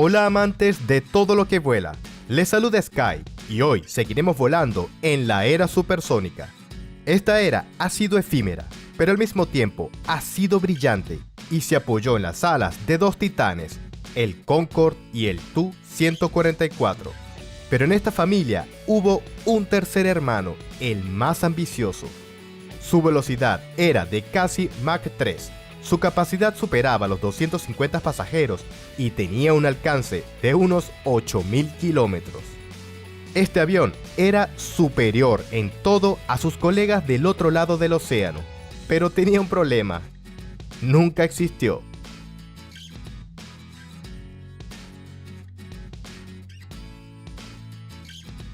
Hola amantes de todo lo que vuela, les saluda Sky y hoy seguiremos volando en la era supersónica. Esta era ha sido efímera, pero al mismo tiempo ha sido brillante y se apoyó en las alas de dos titanes, el Concorde y el Tu-144. Pero en esta familia hubo un tercer hermano, el más ambicioso. Su velocidad era de casi Mach 3. Su capacidad superaba los 250 pasajeros y tenía un alcance de unos 8.000 kilómetros. Este avión era superior en todo a sus colegas del otro lado del océano, pero tenía un problema: nunca existió.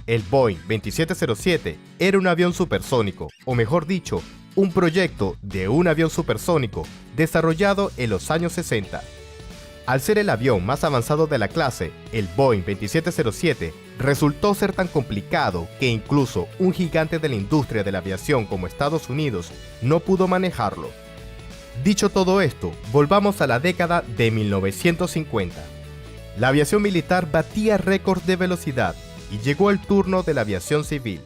El Boeing 2707 era un avión supersónico, o mejor dicho, un proyecto de un avión supersónico desarrollado en los años 60. Al ser el avión más avanzado de la clase, el Boeing 2707 resultó ser tan complicado que incluso un gigante de la industria de la aviación como Estados Unidos no pudo manejarlo. Dicho todo esto, volvamos a la década de 1950. La aviación militar batía récords de velocidad y llegó el turno de la aviación civil.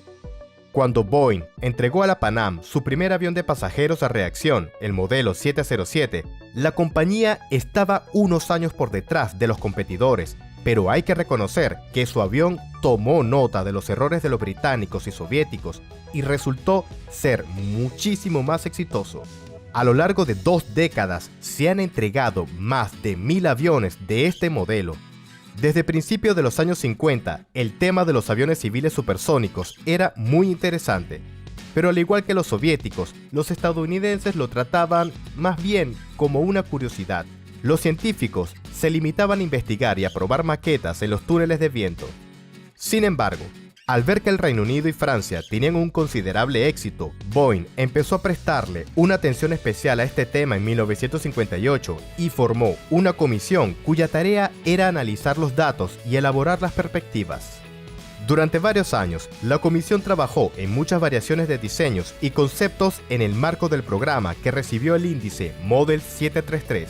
Cuando Boeing entregó a la Pan Am su primer avión de pasajeros a reacción, el modelo 707, la compañía estaba unos años por detrás de los competidores, pero hay que reconocer que su avión tomó nota de los errores de los británicos y soviéticos y resultó ser muchísimo más exitoso. A lo largo de 2 décadas se han entregado más de 1000 aviones de este modelo. Desde principios de los años 50, el tema de los aviones civiles supersónicos era muy interesante, pero al igual que los soviéticos, los estadounidenses lo trataban más bien como una curiosidad. Los científicos se limitaban a investigar y a probar maquetas en los túneles de viento. Sin embargo, al ver que el Reino Unido y Francia tenían un considerable éxito, Boeing empezó a prestarle una atención especial a este tema en 1958 y formó una comisión cuya tarea era analizar los datos y elaborar las perspectivas. Durante varios años, la comisión trabajó en muchas variaciones de diseños y conceptos en el marco del programa que recibió el índice Model 733.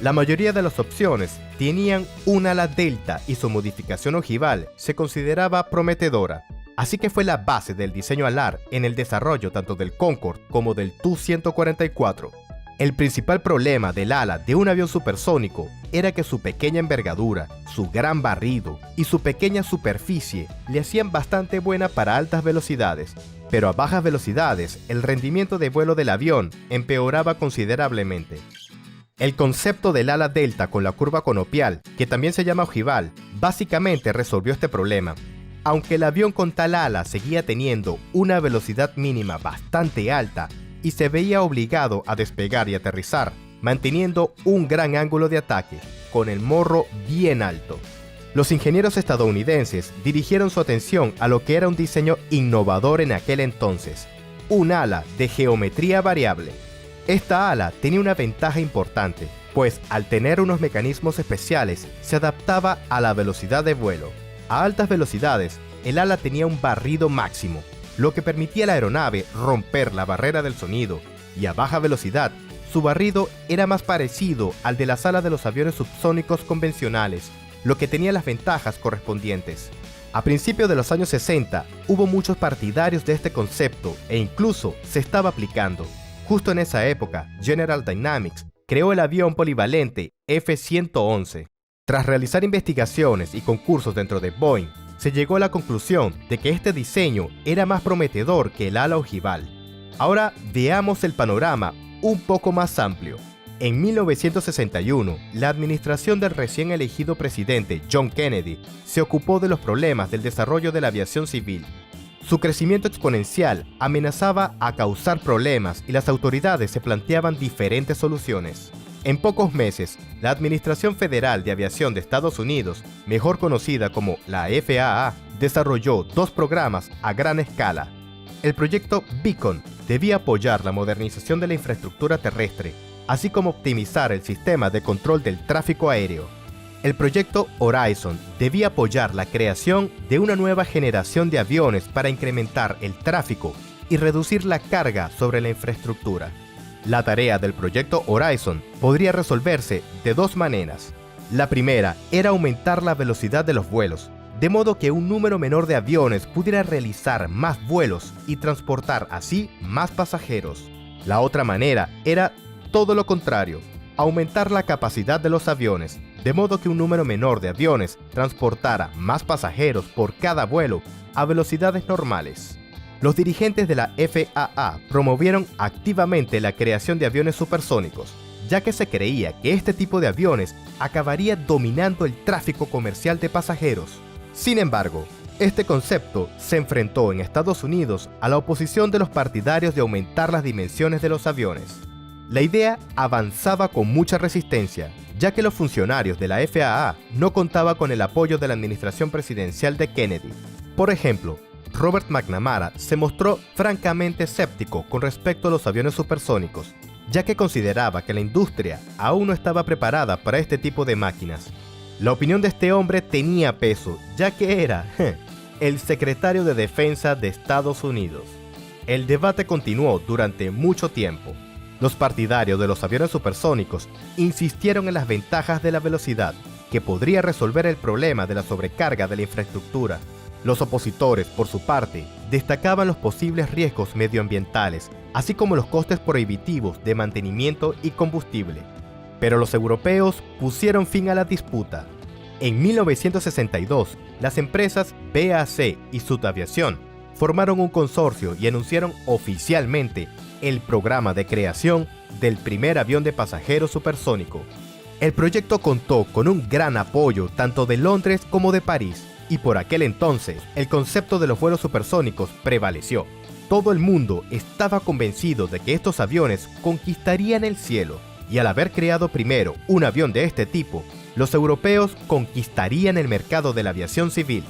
La mayoría de las opciones tenían un ala delta y su modificación ojival se consideraba prometedora, así que fue la base del diseño alar en el desarrollo tanto del Concorde como del Tu-144. El principal problema del ala de un avión supersónico era que su pequeña envergadura, su gran barrido y su pequeña superficie le hacían bastante buena para altas velocidades, pero a bajas velocidades el rendimiento de vuelo del avión empeoraba considerablemente. El concepto del ala delta con la curva conopial, que también se llama ojival, básicamente resolvió este problema. Aunque el avión con tal ala seguía teniendo una velocidad mínima bastante alta y se veía obligado a despegar y aterrizar, manteniendo un gran ángulo de ataque, con el morro bien alto. Los ingenieros estadounidenses dirigieron su atención a lo que era un diseño innovador en aquel entonces: un ala de geometría variable. Esta ala tenía una ventaja importante, pues al tener unos mecanismos especiales se adaptaba a la velocidad de vuelo. A altas velocidades, el ala tenía un barrido máximo, lo que permitía a la aeronave romper la barrera del sonido, y a baja velocidad, su barrido era más parecido al de las alas de los aviones subsónicos convencionales, lo que tenía las ventajas correspondientes. A principios de los años 60, hubo muchos partidarios de este concepto e incluso se estaba aplicando. Justo en esa época, General Dynamics creó el avión polivalente F-111. Tras realizar investigaciones y concursos dentro de Boeing, se llegó a la conclusión de que este diseño era más prometedor que el ala ojival. Ahora veamos el panorama un poco más amplio. En 1961, la administración del recién elegido presidente John Kennedy se ocupó de los problemas del desarrollo de la aviación civil. Su crecimiento exponencial amenazaba a causar problemas y las autoridades se planteaban diferentes soluciones. En pocos meses, la Administración Federal de Aviación de Estados Unidos, mejor conocida como la FAA, desarrolló 2 programas a gran escala. El proyecto Beacon debía apoyar la modernización de la infraestructura terrestre, así como optimizar el sistema de control del tráfico aéreo. El proyecto Horizon debía apoyar la creación de una nueva generación de aviones para incrementar el tráfico y reducir la carga sobre la infraestructura. La tarea del proyecto Horizon podría resolverse de 2 maneras. La primera era aumentar la velocidad de los vuelos, de modo que un número menor de aviones pudiera realizar más vuelos y transportar así más pasajeros. La otra manera era todo lo contrario, aumentar la capacidad de los aviones, de modo que un número menor de aviones transportara más pasajeros por cada vuelo a velocidades normales. Los dirigentes de la FAA promovieron activamente la creación de aviones supersónicos, ya que se creía que este tipo de aviones acabaría dominando el tráfico comercial de pasajeros. Sin embargo, este concepto se enfrentó en Estados Unidos a la oposición de los partidarios de aumentar las dimensiones de los aviones. La idea avanzaba con mucha resistencia, ya que los funcionarios de la FAA no contaban con el apoyo de la administración presidencial de Kennedy. Por ejemplo, Robert McNamara se mostró francamente escéptico con respecto a los aviones supersónicos, ya que consideraba que la industria aún no estaba preparada para este tipo de máquinas. La opinión de este hombre tenía peso, ya que era el secretario de Defensa de Estados Unidos. El debate continuó durante mucho tiempo. Los partidarios de los aviones supersónicos insistieron en las ventajas de la velocidad, que podría resolver el problema de la sobrecarga de la infraestructura. Los opositores, por su parte, destacaban los posibles riesgos medioambientales, así como los costes prohibitivos de mantenimiento y combustible. Pero los europeos pusieron fin a la disputa. En 1962, las empresas BAC y Sud Aviation formaron un consorcio y anunciaron oficialmente el programa de creación del primer avión de pasajeros supersónico. El proyecto contó con un gran apoyo tanto de Londres como de París, y por aquel entonces el concepto de los vuelos supersónicos prevaleció. Todo el mundo estaba convencido de que estos aviones conquistarían el cielo, y al haber creado primero un avión de este tipo, los europeos conquistarían el mercado de la aviación civil.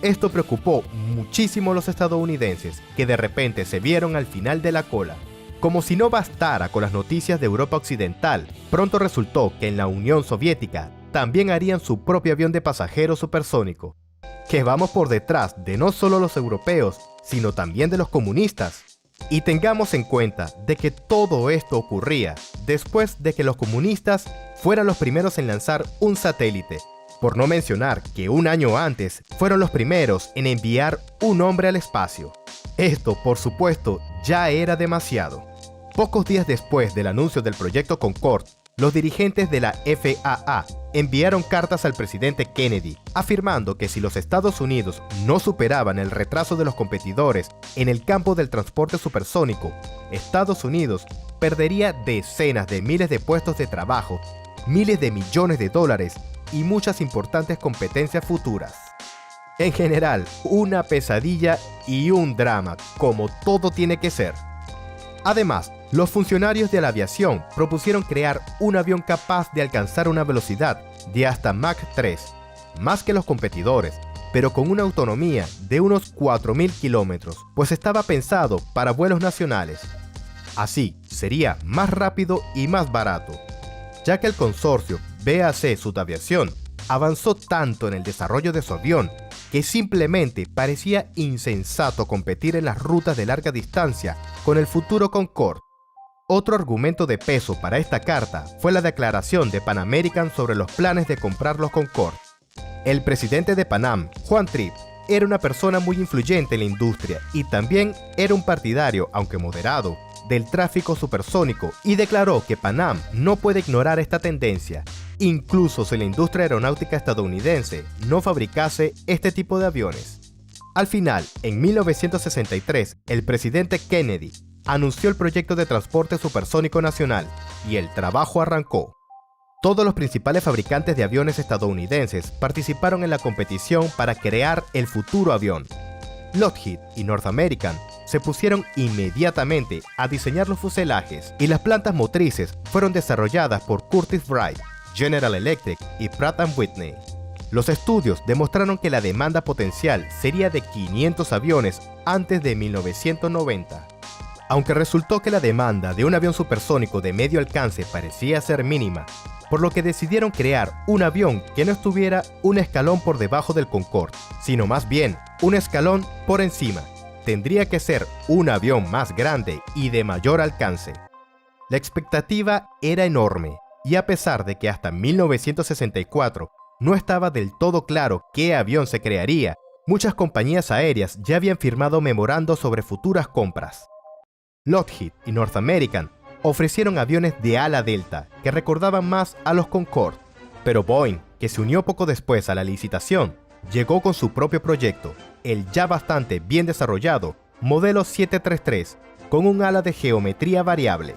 Esto preocupó muchísimo a los estadounidenses, que de repente se vieron al final de la cola. Como si no bastara con las noticias de Europa Occidental, pronto resultó que en la Unión Soviética también harían su propio avión de pasajeros supersónico. Que vamos por detrás de no solo los europeos, sino también de los comunistas. Y tengamos en cuenta de que todo esto ocurría después de que los comunistas fueran los primeros en lanzar un satélite, por no mencionar que un año antes fueron los primeros en enviar un hombre al espacio. Esto, por supuesto, ya era demasiado. Pocos días después del anuncio del proyecto Concorde, los dirigentes de la FAA enviaron cartas al presidente Kennedy afirmando que si los Estados Unidos no superaban el retraso de los competidores en el campo del transporte supersónico, Estados Unidos perdería decenas de miles de puestos de trabajo, miles de millones de dólares y muchas importantes competencias futuras. En general, una pesadilla y un drama, como todo tiene que ser. Además, los funcionarios de la aviación propusieron crear un avión capaz de alcanzar una velocidad de hasta Mach 3, más que los competidores, pero con una autonomía de unos 4.000 kilómetros, pues estaba pensado para vuelos nacionales. Así, sería más rápido y más barato, ya que el consorcio BAC Sud Aviation avanzó tanto en el desarrollo de su avión que simplemente parecía insensato competir en las rutas de larga distancia con el futuro Concorde. Otro argumento de peso para esta carta fue la declaración de Pan American sobre los planes de comprar los Concorde. El presidente de Pan Am, Juan Trippe, era una persona muy influyente en la industria y también era un partidario, aunque moderado, del tráfico supersónico, y declaró que Pan Am no puede ignorar esta tendencia, incluso si la industria aeronáutica estadounidense no fabricase este tipo de aviones. Al final, en 1963, el presidente Kennedy anunció el proyecto de transporte supersónico nacional y el trabajo arrancó. Todos los principales fabricantes de aviones estadounidenses participaron en la competición para crear el futuro avión. Lockheed y North American se pusieron inmediatamente a diseñar los fuselajes y las plantas motrices fueron desarrolladas por Curtiss Wright, General Electric y Pratt & Whitney. Los estudios demostraron que la demanda potencial sería de 500 aviones antes de 1990. Aunque resultó que la demanda de un avión supersónico de medio alcance parecía ser mínima, por lo que decidieron crear un avión que no estuviera un escalón por debajo del Concorde, sino más bien un escalón por encima. Tendría que ser un avión más grande y de mayor alcance. La expectativa era enorme. y a pesar de que hasta 1964 no estaba del todo claro qué avión se crearía, muchas compañías aéreas ya habían firmado memorandos sobre futuras compras. Lockheed y North American ofrecieron aviones de ala delta que recordaban más a los Concorde, pero Boeing, que se unió poco después a la licitación, llegó con su propio proyecto, el ya bastante bien desarrollado modelo 733, con un ala de geometría variable.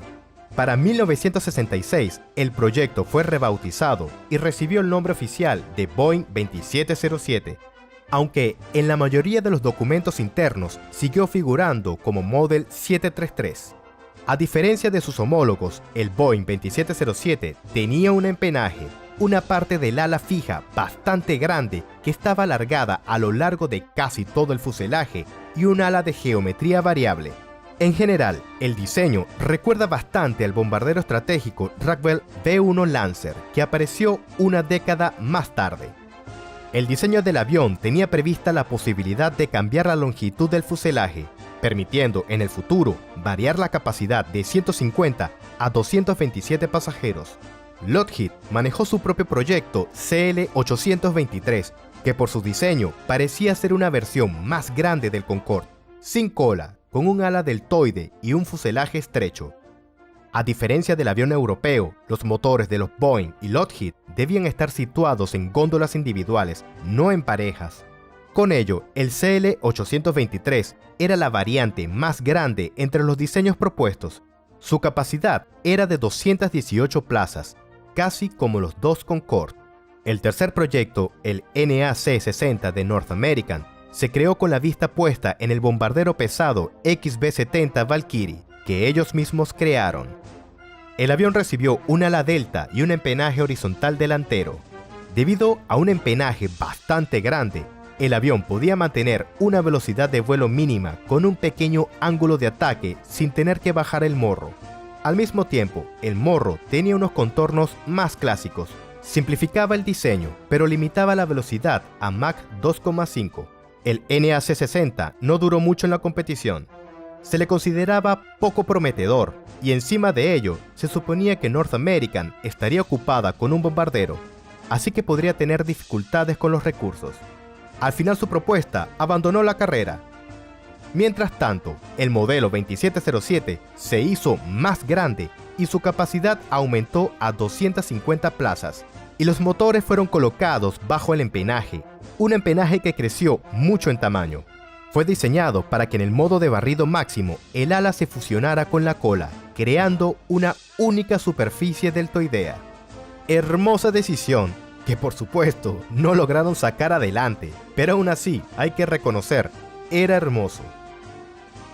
Para 1966, el proyecto fue rebautizado y recibió el nombre oficial de Boeing 2707, aunque en la mayoría de los documentos internos siguió figurando como Model 733. A diferencia de sus homólogos, el Boeing 2707 tenía un empenaje, una parte del ala fija bastante grande que estaba alargada a lo largo de casi todo el fuselaje y un ala de geometría variable. En general, el diseño recuerda bastante al bombardero estratégico Rockwell B-1 Lancer, que apareció una década más tarde. El diseño del avión tenía prevista la posibilidad de cambiar la longitud del fuselaje, permitiendo en el futuro variar la capacidad de 150 a 227 pasajeros. Lockheed manejó su propio proyecto CL-823, que por su diseño parecía ser una versión más grande del Concorde, sin cola, con un ala deltoide y un fuselaje estrecho. A diferencia del avión europeo, los motores de los Boeing y Lockheed debían estar situados en góndolas individuales, no en parejas. Con ello, el CL-823 era la variante más grande entre los diseños propuestos. Su capacidad era de 218 plazas, casi como los dos Concorde. El tercer proyecto, el NAC-60 de North American, se creó con la vista puesta en el bombardero pesado XB-70 Valkyrie, que ellos mismos crearon. El avión recibió un ala delta y un empenaje horizontal delantero. Debido a un empenaje bastante grande, el avión podía mantener una velocidad de vuelo mínima con un pequeño ángulo de ataque sin tener que bajar el morro. Al mismo tiempo, el morro tenía unos contornos más clásicos. Simplificaba el diseño, pero limitaba la velocidad a Mach 2,5. El NAC-60 no duró mucho en la competición. Se le consideraba poco prometedor, y encima de ello, se suponía que North American estaría ocupada con un bombardero, así que podría tener dificultades con los recursos. Al final su propuesta abandonó la carrera. Mientras tanto, el modelo 2707 se hizo más grande y su capacidad aumentó a 250 plazas, y los motores fueron colocados bajo el empenaje, un empenaje que creció mucho en tamaño. Fue diseñado para que en el modo de barrido máximo el ala se fusionara con la cola, creando una única superficie deltoidea. Hermosa decisión, que por supuesto no lograron sacar adelante, pero aún así hay que reconocer, era hermoso.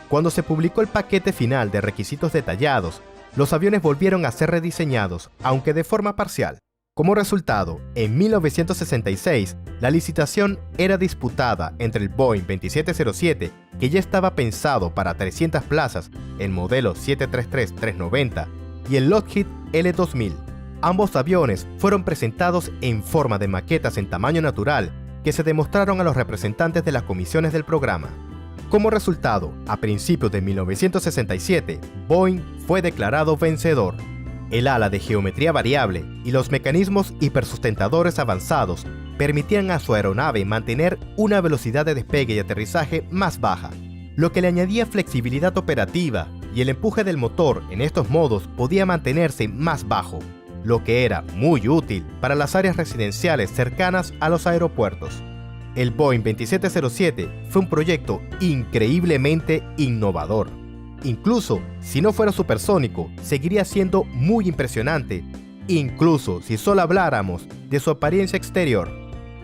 Cuando se publicó el paquete final de requisitos detallados, los aviones volvieron a ser rediseñados, aunque de forma parcial. Como resultado, en 1966, la licitación era disputada entre el Boeing 2707, que ya estaba pensado para 300 plazas, el modelo 733-390, y el Lockheed L-2000. Ambos aviones fueron presentados en forma de maquetas en tamaño natural que se demostraron a los representantes de las comisiones del programa. Como resultado, a principios de 1967, Boeing fue declarado vencedor. El ala de geometría variable y los mecanismos hipersustentadores avanzados permitían a su aeronave mantener una velocidad de despegue y aterrizaje más baja, lo que le añadía flexibilidad operativa, y el empuje del motor en estos modos podía mantenerse más bajo, lo que era muy útil para las áreas residenciales cercanas a los aeropuertos. El Boeing 2707 fue un proyecto increíblemente innovador. Incluso si no fuera supersónico, seguiría siendo muy impresionante, incluso si solo habláramos de su apariencia exterior.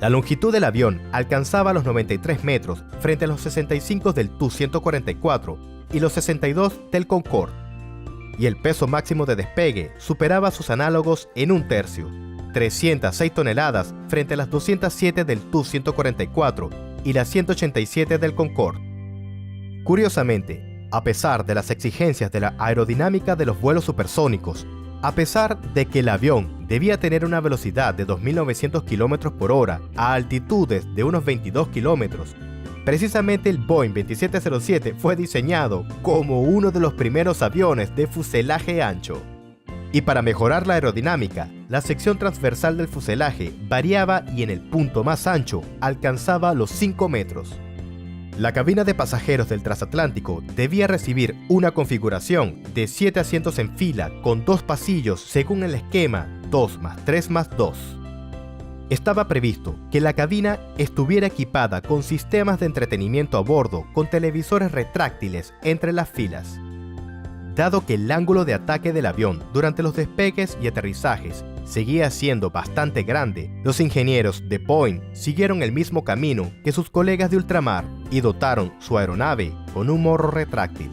La longitud del avión alcanzaba los 93 metros frente a los 65 del Tu-144 y los 62 del Concorde, y el peso máximo de despegue superaba a sus análogos en un tercio, 306 toneladas frente a las 207 del Tu-144 y las 187 del Concorde. Curiosamente, a pesar de las exigencias de la aerodinámica de los vuelos supersónicos, a pesar de que el avión debía tener una velocidad de 2.900 km por hora a altitudes de unos 22 km, precisamente el Boeing 2707 fue diseñado como uno de los primeros aviones de fuselaje ancho. Y para mejorar la aerodinámica, la sección transversal del fuselaje variaba y en el punto más ancho alcanzaba los 5 metros. La cabina de pasajeros del transatlántico debía recibir una configuración de 7 asientos en fila con 2 pasillos según el esquema 2+3+2. Estaba previsto que la cabina estuviera equipada con sistemas de entretenimiento a bordo con televisores retráctiles entre las filas. Dado que el ángulo de ataque del avión durante los despegues y aterrizajes seguía siendo bastante grande, los ingenieros de Boeing siguieron el mismo camino que sus colegas de ultramar y dotaron su aeronave con un morro retráctil.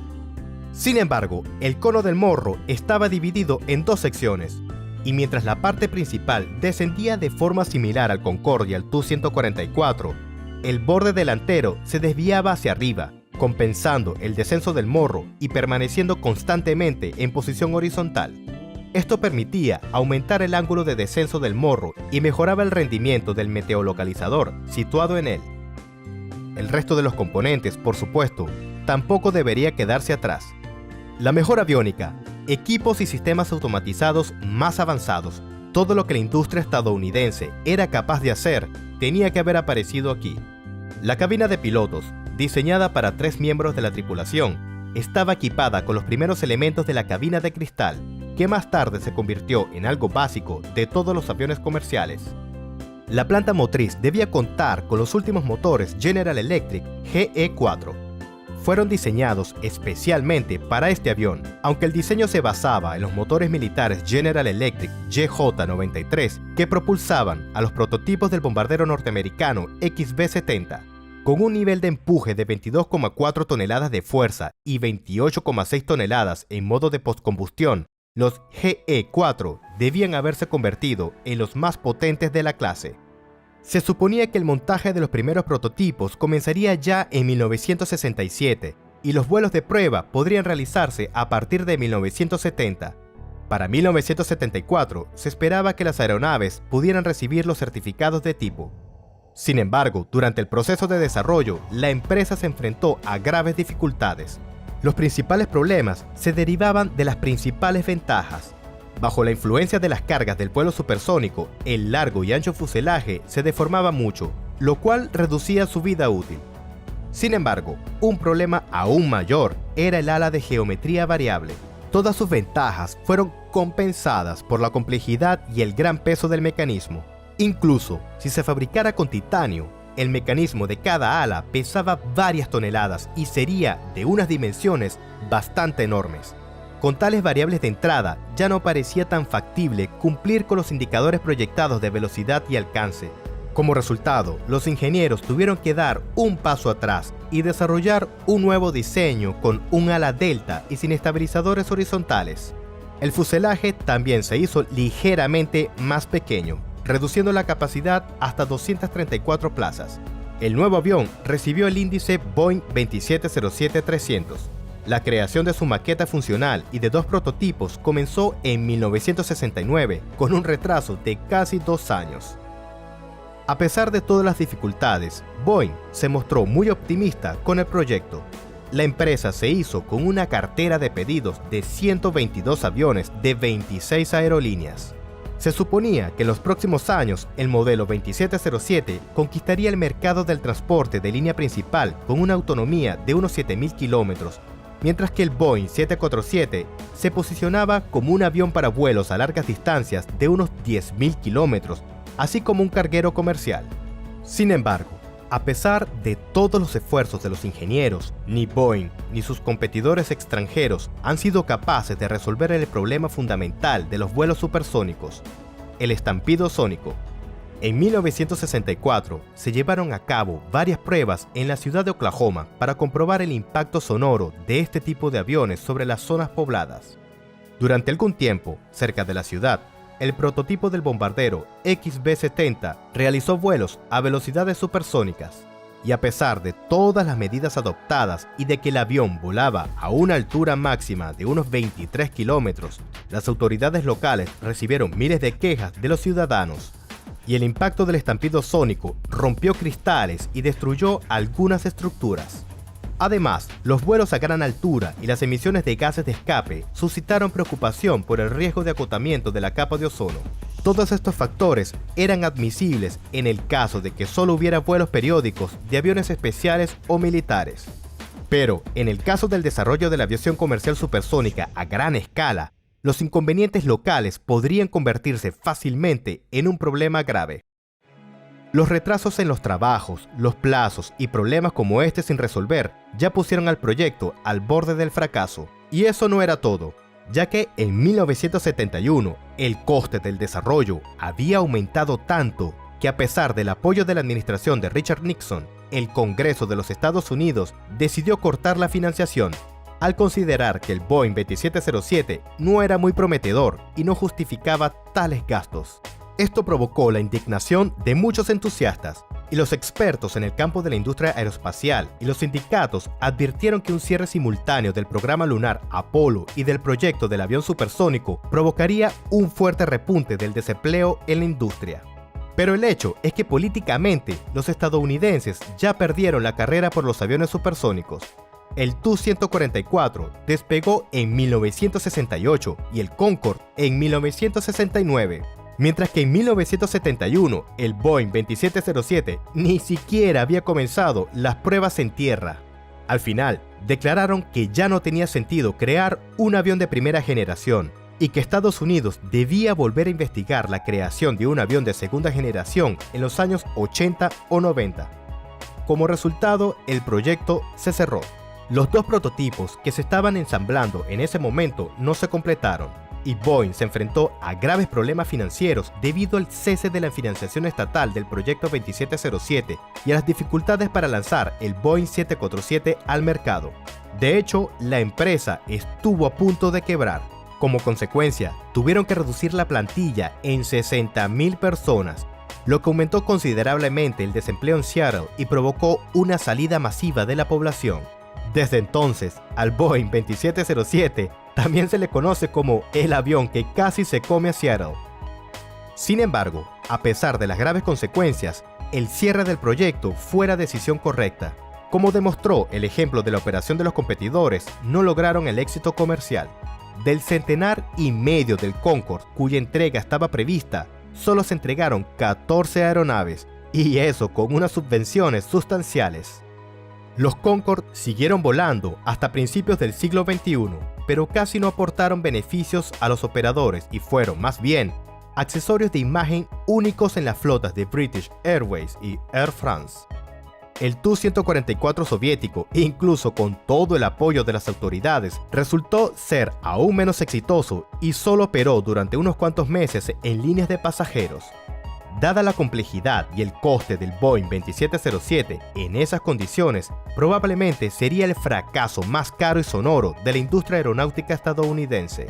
Sin embargo, el cono del morro estaba dividido en 2 secciones, y mientras la parte principal descendía de forma similar al Concorde y al Tu-144, el borde delantero se desviaba hacia arriba, compensando el descenso del morro y permaneciendo constantemente en posición horizontal. Esto permitía aumentar el ángulo de descenso del morro y mejoraba el rendimiento del meteolocalizador situado en él. El resto de los componentes, por supuesto, tampoco debería quedarse atrás. La mejor aviónica, equipos y sistemas automatizados más avanzados, todo lo que la industria estadounidense era capaz de hacer, tenía que haber aparecido aquí. La cabina de pilotos, diseñada para 3 miembros de la tripulación, estaba equipada con los primeros elementos de la cabina de cristal, que más tarde se convirtió en algo básico de todos los aviones comerciales. La planta motriz debía contar con los últimos motores General Electric GE4. Fueron diseñados especialmente para este avión, aunque el diseño se basaba en los motores militares General Electric GJ93 que propulsaban a los prototipos del bombardero norteamericano XB-70. Con un nivel de empuje de 22,4 toneladas de fuerza y 28,6 toneladas en modo de postcombustión, los GE4 debían haberse convertido en los más potentes de la clase. Se suponía que el montaje de los primeros prototipos comenzaría ya en 1967 y los vuelos de prueba podrían realizarse a partir de 1970. Para 1974 se esperaba que las aeronaves pudieran recibir los certificados de tipo. Sin embargo, durante el proceso de desarrollo, la empresa se enfrentó a graves dificultades. Los principales problemas se derivaban de las principales ventajas. Bajo la influencia de las cargas del vuelo supersónico, el largo y ancho fuselaje se deformaba mucho, lo cual reducía su vida útil. Sin embargo, un problema aún mayor era el ala de geometría variable. Todas sus ventajas fueron compensadas por la complejidad y el gran peso del mecanismo. Incluso si se fabricara con titanio, el mecanismo de cada ala pesaba varias toneladas y sería de unas dimensiones bastante enormes. Con tales variables de entrada, ya no parecía tan factible cumplir con los indicadores proyectados de velocidad y alcance. Como resultado, los ingenieros tuvieron que dar un paso atrás y desarrollar un nuevo diseño con un ala delta y sin estabilizadores horizontales. El fuselaje también se hizo ligeramente más pequeño, reduciendo la capacidad hasta 234 plazas. El nuevo avión recibió el índice Boeing 2707-300. La creación de su maqueta funcional y de 2 prototipos comenzó en 1969, con un retraso de casi 2 años. A pesar de todas las dificultades, Boeing se mostró muy optimista con el proyecto. La empresa se hizo con una cartera de pedidos de 122 aviones de 26 aerolíneas. Se suponía que en los próximos años el modelo 2707 conquistaría el mercado del transporte de línea principal con una autonomía de unos 7.000 kilómetros, mientras que el Boeing 747 se posicionaba como un avión para vuelos a largas distancias de unos 10.000 kilómetros, así como un carguero comercial. Sin embargo, a pesar de todos los esfuerzos de los ingenieros, ni Boeing ni sus competidores extranjeros han sido capaces de resolver el problema fundamental de los vuelos supersónicos, el estampido sónico. En 1964 se llevaron a cabo varias pruebas en la ciudad de Oklahoma para comprobar el impacto sonoro de este tipo de aviones sobre las zonas pobladas. Durante algún tiempo, cerca de la ciudad, el prototipo del bombardero XB-70 realizó vuelos a velocidades supersónicas, y a pesar de todas las medidas adoptadas y de que el avión volaba a una altura máxima de unos 23 kilómetros, las autoridades locales recibieron miles de quejas de los ciudadanos, y el impacto del estampido sónico rompió cristales y destruyó algunas estructuras. Además, los vuelos a gran altura y las emisiones de gases de escape suscitaron preocupación por el riesgo de acotamiento de la capa de ozono. Todos estos factores eran admisibles en el caso de que solo hubiera vuelos periódicos de aviones especiales o militares. Pero, en el caso del desarrollo de la aviación comercial supersónica a gran escala, los inconvenientes locales podrían convertirse fácilmente en un problema grave. Los retrasos en los trabajos, los plazos y problemas como este sin resolver ya pusieron al proyecto al borde del fracaso. Y eso no era todo, ya que en 1971 el coste del desarrollo había aumentado tanto que, a pesar del apoyo de la administración de Richard Nixon, el Congreso de los Estados Unidos decidió cortar la financiación al considerar que el Boeing 2707 no era muy prometedor y no justificaba tales gastos. Esto provocó la indignación de muchos entusiastas, y los expertos en el campo de la industria aeroespacial y los sindicatos advirtieron que un cierre simultáneo del programa lunar Apolo y del proyecto del avión supersónico provocaría un fuerte repunte del desempleo en la industria. Pero el hecho es que políticamente los estadounidenses ya perdieron la carrera por los aviones supersónicos. El Tu-144 despegó en 1968 y el Concorde en 1969. Mientras que en 1971 el Boeing 2707 ni siquiera había comenzado las pruebas en tierra. Al final, declararon que ya no tenía sentido crear un avión de primera generación y que Estados Unidos debía volver a investigar la creación de un avión de segunda generación en los años 80 o 90. Como resultado, el proyecto se cerró. Los dos prototipos que se estaban ensamblando en ese momento no se completaron, y Boeing se enfrentó a graves problemas financieros debido al cese de la financiación estatal del proyecto 2707 y a las dificultades para lanzar el Boeing 747 al mercado. De hecho, la empresa estuvo a punto de quebrar. Como consecuencia, tuvieron que reducir la plantilla en 60,000 personas, lo que aumentó considerablemente el desempleo en Seattle y provocó una salida masiva de la población. Desde entonces, al Boeing 2707 también se le conoce como el avión que casi se come a Seattle. Sin embargo, a pesar de las graves consecuencias, el cierre del proyecto fue la decisión correcta. Como demostró el ejemplo de la operación de los competidores, no lograron el éxito comercial. Del 1,5 centenar del Concorde, cuya entrega estaba prevista, solo se entregaron 14 aeronaves, y eso con unas subvenciones sustanciales. Los Concorde siguieron volando hasta principios del siglo XXI, pero casi no aportaron beneficios a los operadores y fueron, más bien, accesorios de imagen únicos en las flotas de British Airways y Air France. El Tu-144 soviético, incluso con todo el apoyo de las autoridades, resultó ser aún menos exitoso y solo operó durante unos cuantos meses en líneas de pasajeros. Dada la complejidad y el coste del Boeing 2707 en esas condiciones, probablemente sería el fracaso más caro y sonoro de la industria aeronáutica estadounidense.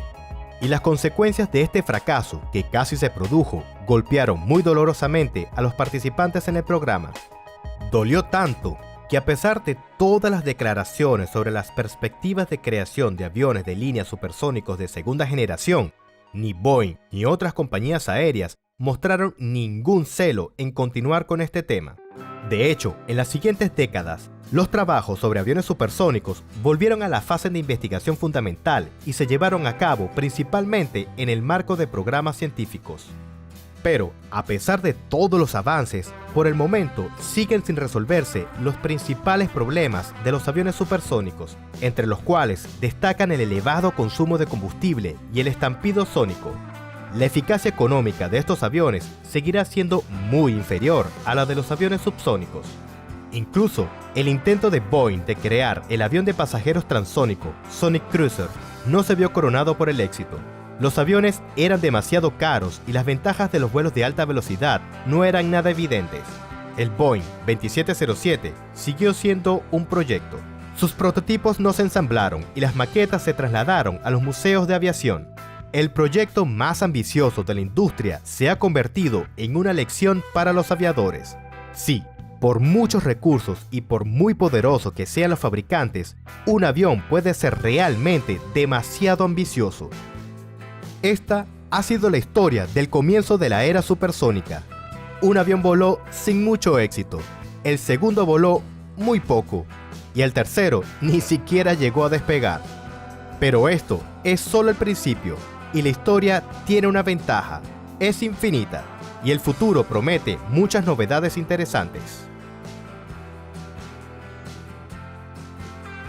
Y las consecuencias de este fracaso, que casi se produjo, golpearon muy dolorosamente a los participantes en el programa. Dolió tanto que, a pesar de todas las declaraciones sobre las perspectivas de creación de aviones de línea supersónicos de segunda generación, ni Boeing ni otras compañías aéreas mostraron ningún celo en continuar con este tema. De hecho, en las siguientes décadas, los trabajos sobre aviones supersónicos volvieron a la fase de investigación fundamental y se llevaron a cabo principalmente en el marco de programas científicos. Pero, a pesar de todos los avances, por el momento siguen sin resolverse los principales problemas de los aviones supersónicos, entre los cuales destacan el elevado consumo de combustible y el estampido sónico. La eficacia económica de estos aviones seguirá siendo muy inferior a la de los aviones subsónicos. Incluso, el intento de Boeing de crear el avión de pasajeros transónico Sonic Cruiser no se vio coronado por el éxito. Los aviones eran demasiado caros y las ventajas de los vuelos de alta velocidad no eran nada evidentes. El Boeing 2707 siguió siendo un proyecto. Sus prototipos no se ensamblaron y las maquetas se trasladaron a los museos de aviación. El proyecto más ambicioso de la industria se ha convertido en una lección para los aviadores. Sí, por muchos recursos y por muy poderoso que sean los fabricantes, un avión puede ser realmente demasiado ambicioso. Esta ha sido la historia del comienzo de la era supersónica. Un avión voló sin mucho éxito, el segundo voló muy poco, y el tercero ni siquiera llegó a despegar. Pero esto es solo el principio, y la historia tiene una ventaja: es infinita, y el futuro promete muchas novedades interesantes.